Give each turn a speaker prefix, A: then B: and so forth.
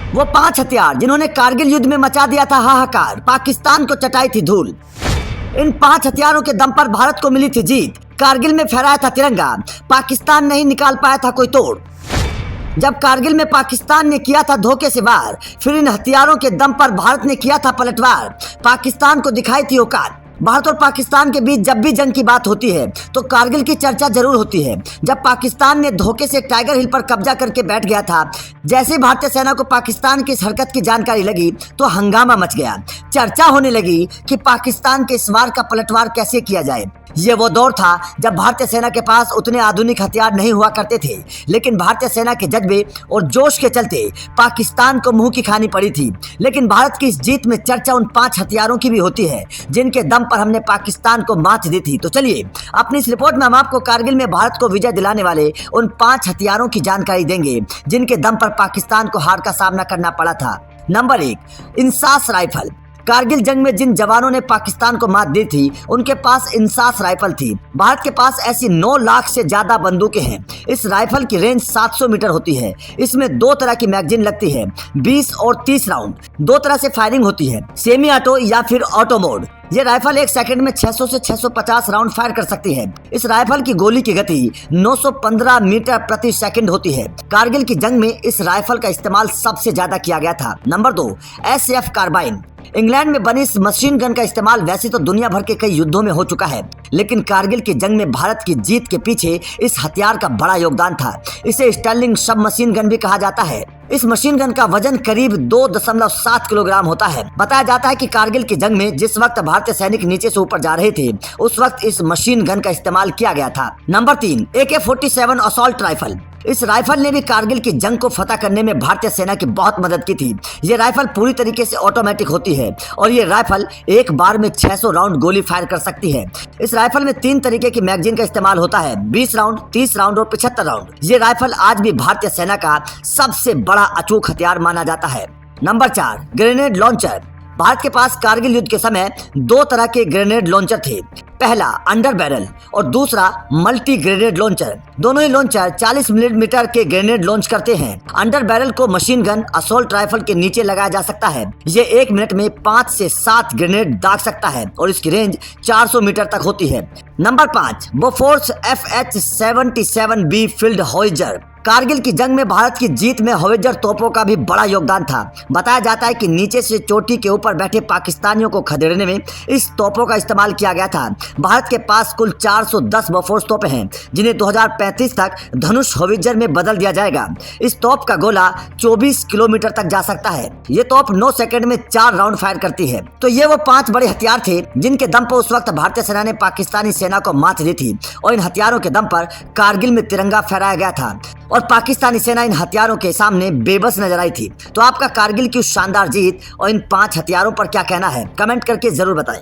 A: वो 5 हथियार जिन्होंने कारगिल युद्ध में मचा दिया था हाहाकार, पाकिस्तान को चटाई थी धूल। इन 5 हथियारों के दम पर भारत को मिली थी जीत। कारगिल में फहराया था तिरंगा, पाकिस्तान नहीं निकाल पाया था कोई तोड़। जब कारगिल में पाकिस्तान ने किया था धोखे से वार, फिर इन हथियारों के दम पर भारत ने किया था पलटवार। पाकिस्तान को दिखाई थी औकात। भारत और पाकिस्तान के बीच जब भी जंग की बात होती है तो कारगिल की चर्चा जरूर होती है। जब पाकिस्तान ने धोखे से टाइगर हिल पर कब्जा करके बैठ गया था, जैसे ही भारतीय सेना को पाकिस्तान की इस हरकत की जानकारी लगी तो हंगामा मच गया। चर्चा होने लगी कि पाकिस्तान के इस वार का पलटवार कैसे किया जाए। ये वो दौर था जब भारतीय सेना के पास उतने आधुनिक हथियार नहीं हुआ करते थे, लेकिन भारतीय सेना के जज्बे और जोश के चलते पाकिस्तान को मुंह की खानी पड़ी थी। लेकिन भारत की इस जीत में चर्चा उन 5 हथियारों की भी होती है जिनके दम पर हमने पाकिस्तान को मात दी थी। तो चलिए अपनी इस रिपोर्ट में हम आपको कारगिल में भारत को विजय दिलाने वाले उन 5 हथियारों की जानकारी देंगे जिनके दम पर पाकिस्तान को हार का सामना करना पड़ा था। Number 1, INSAS rifle. कारगिल जंग में जिन जवानों ने पाकिस्तान को मात दी थी उनके पास इंसास राइफल थी। भारत के पास ऐसी 9 लाख से ज्यादा बंदूकें हैं। इस राइफल की रेंज 700 मीटर होती है। इसमें 2 तरह की मैगजीन लगती है, 20 और 30 राउंड। 2 तरह से फायरिंग होती है, सेमी ऑटो या फिर ऑटो मोड। ये राइफल 1 सेकंड में 600 से 650 राउंड फायर कर सकती है। इस राइफल की गोली की गति 915 मीटर प्रति सेकंड होती है। कारगिल की जंग में इस राइफल का इस्तेमाल सबसे ज्यादा किया गया था। Number 2, SF carbene. इंग्लैंड में बनी इस मशीन गन का इस्तेमाल वैसे तो दुनिया भर के कई युद्धों में हो चुका है, लेकिन कारगिल की जंग में भारत की जीत के पीछे इस हथियार का बड़ा योगदान था। इसे स्टर्लिंग सब मशीन गन भी कहा जाता है। इस मशीन गन का वजन करीब 2.7 किलोग्राम होता है। बताया जाता है कि कारगिल की जंग में जिस वक्त भारतीय सैनिक नीचे से ऊपर जा रहे थे, उस वक्त इस मशीन गन का इस्तेमाल किया गया था। Number 3, AK-47 assault rifle. इस राइफल ने भी कारगिल की जंग को फतह करने में भारतीय सेना की बहुत मदद की थी। ये राइफल पूरी तरीके से ऑटोमेटिक होती है और ये राइफल एक बार में 600 राउंड गोली फायर कर सकती है। इस राइफल में 3 तरीके की मैगजीन का इस्तेमाल होता है, 20 राउंड, 30 राउंड और 75 राउंड। ये राइफल आज भी भारतीय सेना का सबसे बड़ा अचूक हथियार माना जाता है। Number 4, grenade launcher. भारत के पास कारगिल युद्ध के समय 2 तरह के ग्रेनेड लॉन्चर थे। पहला अंडर बैरल और दूसरा मल्टी ग्रेनेड लॉन्चर। दोनों ही लॉन्चर 40 मिलीमीटर के ग्रेनेड लॉन्च करते हैं। अंडर बैरल को मशीन गन असॉल्ट राइफल के नीचे लगाया जा सकता है। ये 1 मिनट में 5 से 7 ग्रेनेड दाग सकता है और इसकी रेंज 400 मीटर तक होती है। Number 5, Bofors FH-77B field howitzer. Kargil की जंग में भारत की जीत में हॉवित्जर तोपों का भी बड़ा योगदान था। बताया जाता है कि नीचे से चोटी के ऊपर बैठे पाकिस्तानियों को खदेड़ने में इस तोपों का इस्तेमाल किया गया था। भारत के पास कुल 410 बोफोर्स तोपें हैं, जिन्हें 2035 तक धनुष हॉवित्जर में बदल दिया जाएगा। इस तोप का गोला 24 किलोमीटर तक जा सकता है। ये तोप 9 सेकंड में 4 राउंड फायर करती है। तो ये वो 5 बड़े हथियार थे जिनके दम पर उस वक्त भारतीय सेना ने पाकिस्तानी सेना को मात दी थी और इन हथियारों के दम पर कारगिल में तिरंगा फहराया गया था और पाकिस्तानी सेना इन हथियारों के सामने बेबस नजर आई थी। तो आपका कारगिल की उस शानदार जीत और इन 5 हथियारों पर क्या कहना है, कमेंट करके जरूर बताएं।